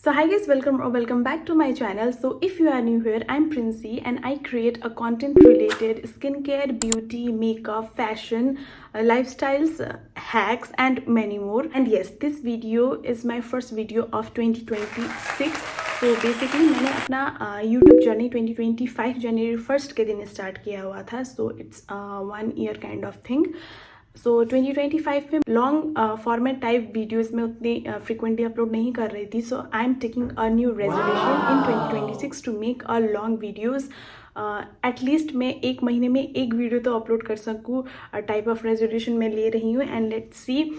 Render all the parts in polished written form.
So hi guys, welcome or welcome back to my channel. So if you are new here, I'm Princey and I create a content related skincare, beauty, makeup, fashion, lifestyles, hacks and many more. And yes, this video is my first video of 2026. So basically मैंने अपना YouTube journey 2025 जनवरी 1 के दिन start किया हुआ था. So it's 1 year kind of thing. सो 2025 में long format type videos में उतनी फ्रिक्वेंटली अपलोड नहीं कर रही थी. So I am taking a new resolution in 2026 to make a long videos. At least मैं एक महीने में एक वीडियो तो अपलोड कर सकूँ टाइप ऑफ रेजोल्यूशन मैं ले रही हूँ. एंड लेट्स सी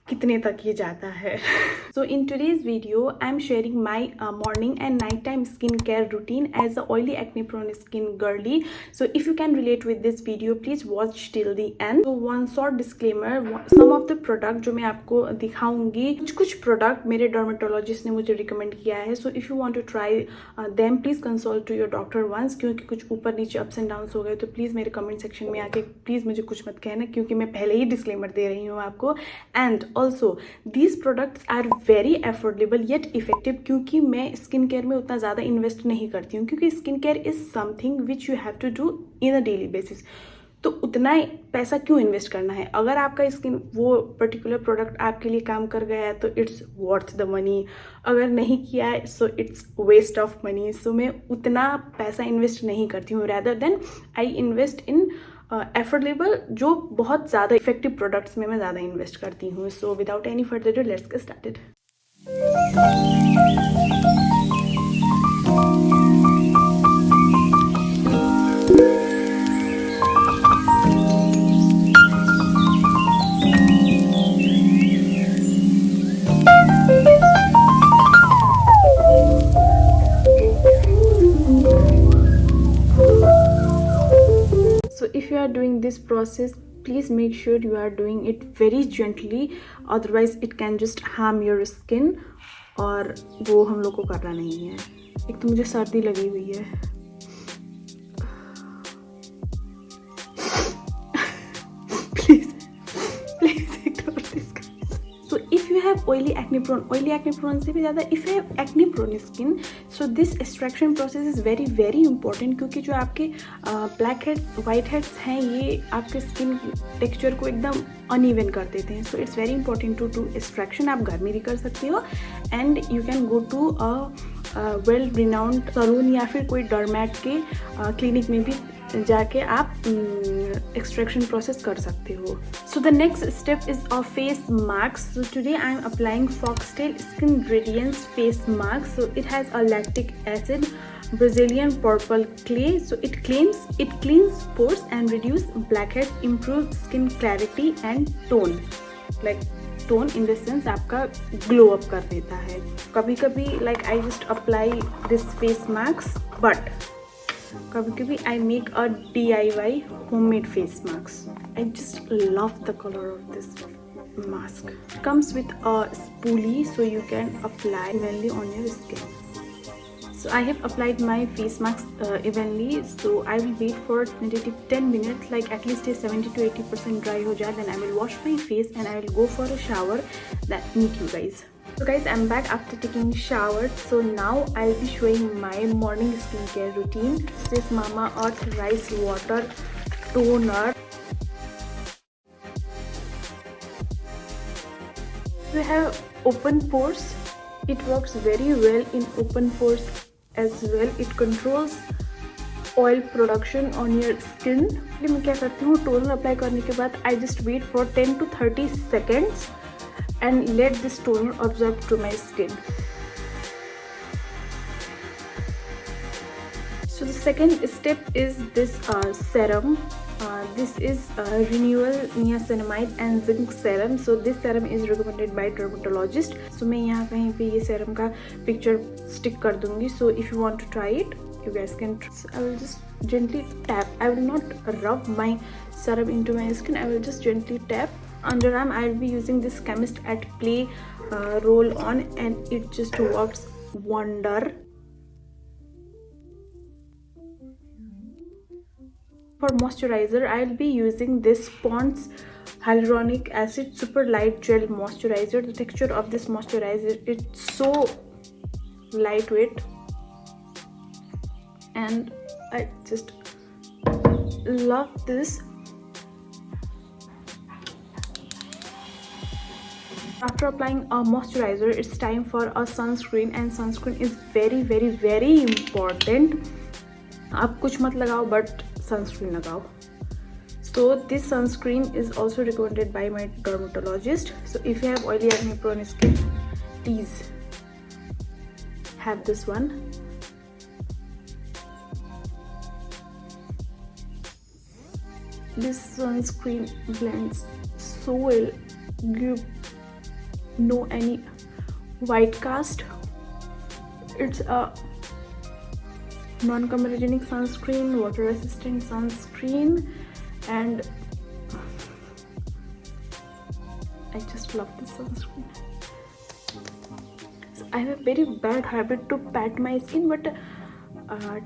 कितने तक ये जाता है. So in today's video I'm sharing my morning and nighttime skincare routine as a oily acne prone skin girly. So if you can relate with this video please watch till the end. So one short disclaimer, some of the product जो मैं आपको दिखाऊंगी, कुछ product मेरे dermatologist ने मुझे recommend किया है. So if you want to try them please consult to your doctor once. क्योंकि कुछ ऊपर नीचे अप्स एंड डाउन्स हो गए तो प्लीज़ मेरे कमेंट सेक्शन में आके प्लीज़ मुझे कुछ मत कहना, क्योंकि मैं पहले ही डिस्क्लेमर दे रही हूँ आपको. And also these products are very affordable yet effective, क्योंकि मैं स्किन केयर में उतना ज़्यादा इन्वेस्ट नहीं करती हूँ, क्योंकि skin care is something which you have to do in a daily basis. तो उतना पैसा क्यों इन्वेस्ट करना है? अगर आपका स्किन वो पर्टिकुलर प्रोडक्ट आपके लिए काम कर गया है तो इट्स वर्थ द मनी. अगर नहीं किया है so it's waste of money. So मैं उतना पैसा इन्वेस्ट नहीं करती हूँ. Rather than I invest in affordable जो बहुत ज़्यादा इफेक्टिव प्रोडक्ट्स में मैं ज़्यादा इन्वेस्ट करती हूँ. So without any further do let's get started. So if you are doing this process, please make sure you are doing it very gently, otherwise it can just harm your skin. और वो हम लोग को करना नहीं है. एक तो मुझे सर्दी लगी हुई है. Please please ignore this. So if you have oily acne prone से भी ज़्यादा if you have acne prone skin, so this extraction process is very very important, क्योंकि जो आपके ब्लैक हेड्स वाइट हेड्स हैं ये आपके स्किन टेक्सचर को एकदम अनइवन कर देते हैं. So it's very important to do extraction. आप घर में भी कर सकते हो and you can go to a well renowned salon या फिर कोई डर्मैट के क्लिनिक में भी जाके आप एक्सट्रैक्शन प्रोसेस कर सकते हो. So the next step is a face mask. So today I am applying foxtail skin radiance face mask. So it has a lactic acid, Brazilian purple clay. So it cleans pores and reduce blackheads, improve skin clarity and tone. Like tone in the sense आपका glow up कर देता है. कभी कभी like I just apply this face mask, but कभी कभी I make a DIY homemade face mask. I just love the color of this mask. It comes with a spoolie so you can apply evenly on your skin. So I have applied my face mask evenly. So I will wait for 10 minutes, like at least a 70 to 80% dry ho jaye. Then I will wash my face and I will go for a shower. Then meet you guys. So guys, I'm back after taking shower. So now I'll be showing my morning skincare routine. This is Mamaearth rice water toner. We have open pores. It works very well in open pores as well. It controls oil production on your skin. मैं क्या करती हूँ, toner apply करने के बाद I just wait for 10 to 30 seconds and let this toner absorb to my skin. So the second step is this serum. This is Renewal Niacinamide and Zinc Serum. So this serum is recommended by dermatologist. So मैं यहाँ कहीं पे ये serum का picture stick कर दूँगी. So if you want to try it, you guys can. So I will just gently tap. I will not rub my serum into my skin. I will just gently tap. Underarm I will be using this Chemist at Play roll on, and it just works wonder. For moisturizer I'll be using this Pond's hyaluronic acid super light gel moisturizer. The texture of this moisturizer, it's so lightweight and I just love this. After applying a moisturizer, it's time for a sunscreen, and sunscreen is very very very important. आप कुछ मत लगाओ but sunscreen लगाओ. So this sunscreen is also recommended by my dermatologist. So if you have oily acne prone skin, please have this one. This sunscreen blends so well. You no any white cast. It's a non-comedogenic sunscreen, water resistant sunscreen, and I just love this sunscreen. So I have a very bad habit to pat my skin, but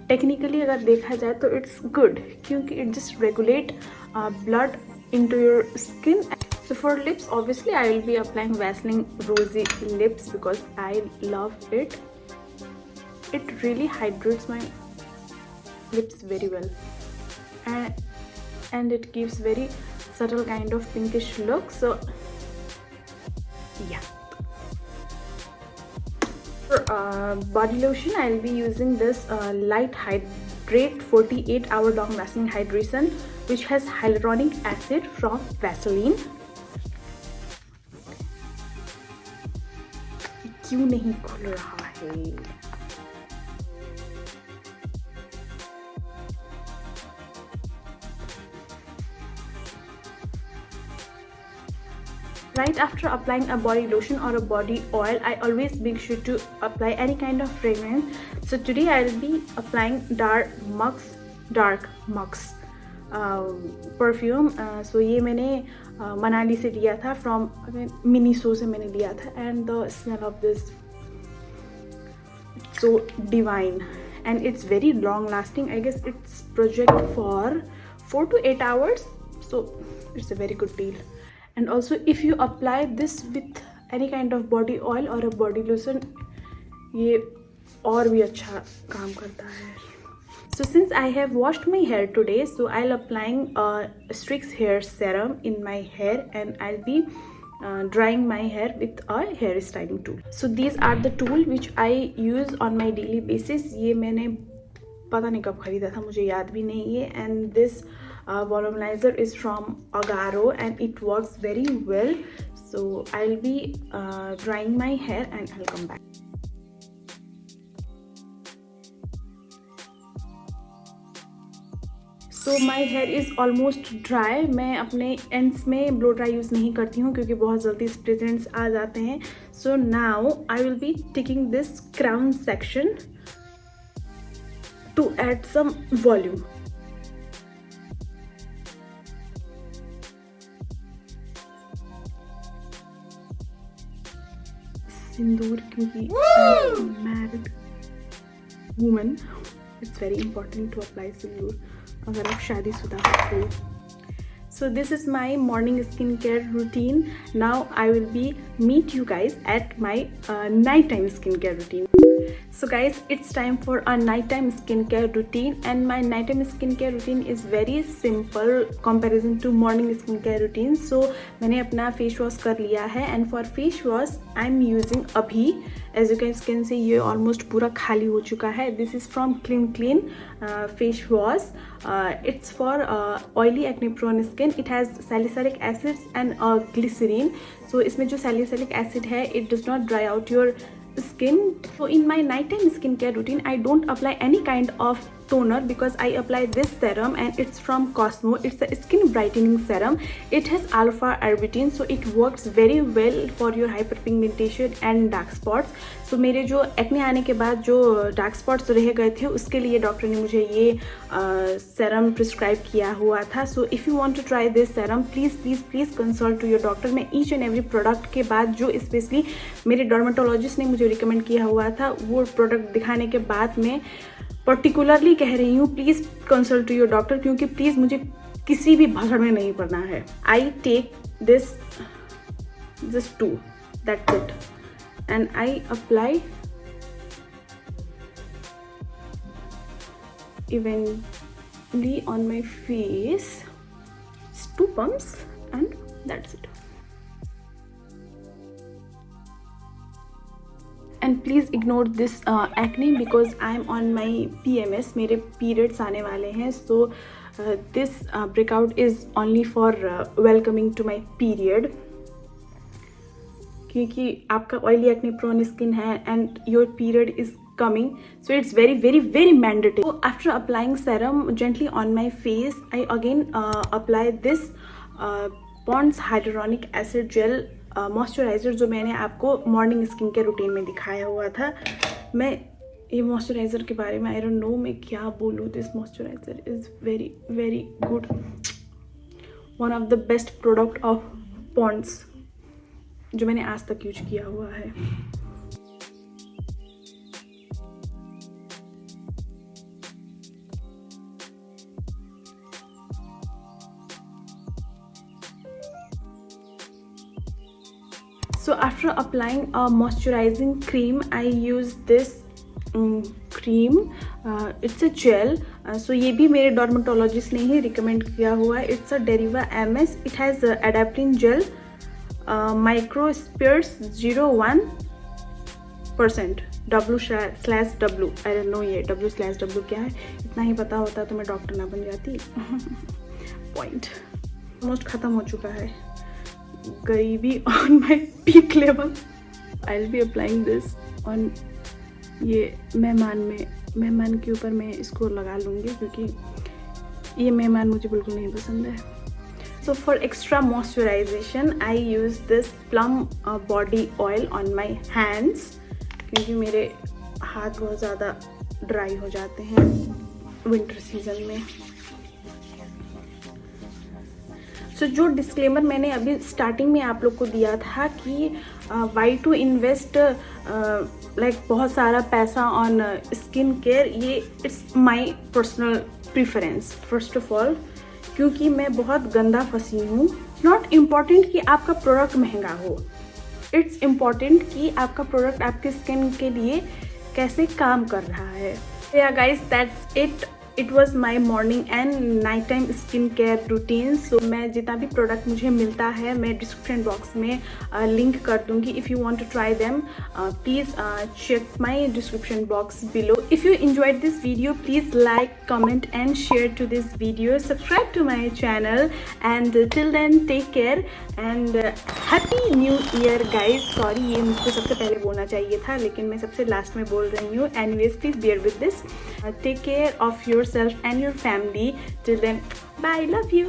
technically अगर देखा जाए तो it's good क्योंकि it just regulate blood into your skin. So for lips, obviously I will be applying Vaseline Rosy Lips because I love it. It really hydrates my lips very well, and it gives very subtle kind of pinkish look. So yeah. For body lotion, I will be using this Light Hydrate 48-hour long lasting hydration, which has hyaluronic acid from Vaseline. क्यों नहीं खुल रहा है? Right after applying a body lotion or a body oil, I always make sure to apply any kind of fragrance. So today I will be applying Dark Mux perfume. So ये मैंने मनाली से लिया था, फ्रॉम मिनीसो से मैंने लिया था, and the smell of this so divine and it's very long lasting. I guess it's project for 4 to 8 hours, so it's a very good deal. And also if you apply this with any kind of body oil or a body lotion, ये और भी अच्छा काम करता है. So since I have washed my hair today, so I'll applying Strix hair serum in my hair, and I'll be drying my hair with a hair styling tool. So these are the tool which I use on my daily basis. ये मैंने पता नहीं कब खरीदा था, मुझे याद भी नहीं है. And this voluminizer is from Agaro and it works very well. So I'll be drying my hair and I'll come back. So my hair is almost dry. मैं अपने ends में blow dry यूज़ नहीं करती हूँ क्योंकि बहुत जल्दी split ends आ जाते हैं. So now I will be taking this crown section to add some volume. सिंदूर, क्योंकि married woman, it's very important to apply सिंदूर अगर आप शादीशुदा हो. So this is my morning skincare routine. Now I will be meet you guys at my nighttime skincare routine. So guys, it's time for a nighttime skincare routine, and my nighttime skincare routine is very simple comparison to morning skincare routine. So मैंने अपना face wash कर लिया है, and for face wash I'm using अभी, as you guys can see, ये almost पूरा खाली हो चुका है. This is from Clean face wash. It's for oily acne prone skin. It has salicylic acids and glycerin. So इसमें जो salicylic acid है, it does not dry out your skin. So in my nighttime skincare routine, I don't apply any kind of toner because I apply this serum, and it's from Cosmo. It's a skin brightening serum. It has alpha arbutin, so it works very well for your hyperpigmentation and dark spots. So मेरे जो acne आने के बाद जो dark spots रह गए थे, उसके लिए डॉक्टर ने मुझे ये सेरम प्रिस्क्राइब किया हुआ था. So if you want to try this serum, please consult to your doctor. मैं ईच एंड एवरी प्रोडक्ट के बाद जो स्पेशली मेरे डर्माटोलॉजिस्ट ने मुझे रिकमेंड किया हुआ था, वो प्रोडक्ट दिखाने के बाद मैं पर्टिकुलरली कह रही हूँ, please consult to your doctor, क्योंकि प्लीज़ मुझे किसी भी भाषण में नहीं पड़ना है. I take this, just 2, that's it, and I apply evenly on my face. It's 2 pumps and that's it. And please ignore this acne because I'm on my PMS. मेरे periods आने वाले हैं, so this breakout is only for welcoming to my period. क्योंकि आपका oily acne prone skin है and your period is coming, so it's very very very mandatory. So after applying serum gently on my face, I again apply this Pond's hyaluronic acid gel moisturiser जो मैंने आपको morning skin care routine में दिखाया हुआ था. मैं ये moisturiser के बारे में आई डोंट नो मैं क्या बोलूँ. This moisturiser is very very good, one of the best product of Pond's जो मैंने आज तक यूज किया हुआ है. So after applying a moisturizing cream, I use this cream. It's a gel. So ये भी मेरे डर्मेटोलॉजिस्ट ने ही रिकमेंड किया हुआ है. It's a Deriva MS. It has adaptin gel, microspheres 0.1%. W/W. I don't know ये W/W क्या है. इतना ही पता होता तो मैं डॉक्टर ना बन जाती. पॉइंट ऑलमोस्ट ख़त्म हो चुका है. गरीबी on my peak level. I will be applying this on ये मेहमान के ऊपर मैं इसको लगा लूँगी क्योंकि ये मेहमान मुझे बिल्कुल नहीं पसंद है. So for extra moisturisation I use this plum body oil on my hands क्योंकि मेरे हाथ बहुत ज़्यादा ड्राई हो जाते हैं विंटर सीजन में. तो जो डिस्क्लेमर मैंने अभी स्टार्टिंग में आप लोग को दिया था कि वाई टू इन्वेस्ट लाइक बहुत सारा पैसा ऑन स्किन केयर, ये it's my personal preference. First of all क्योंकि मैं बहुत गंदा फंसी हूँ. नॉट इम्पॉर्टेंट कि आपका प्रोडक्ट महंगा हो, इट्स इम्पॉर्टेंट कि आपका प्रोडक्ट आपके स्किन के लिए कैसे काम कर रहा है. Yeah guys that's it. It was my morning and night time skin care routine. So मैं जितना भी प्रोडक्ट मुझे मिलता है मैं डिस्क्रिप्शन बॉक्स में लिंक कर दूँगी. If you want to try them please check my description box below. If you enjoyed this video, please like, comment and share to this video. Subscribe to my channel and till then take care and happy new year guys. Sorry ये मुझको सबसे पहले बोलना चाहिए था लेकिन मैं सबसे लास्ट में बोल रही हूँ. Anyways, please bear with this. Take care of yourself and your family. Till then, bye. Love you.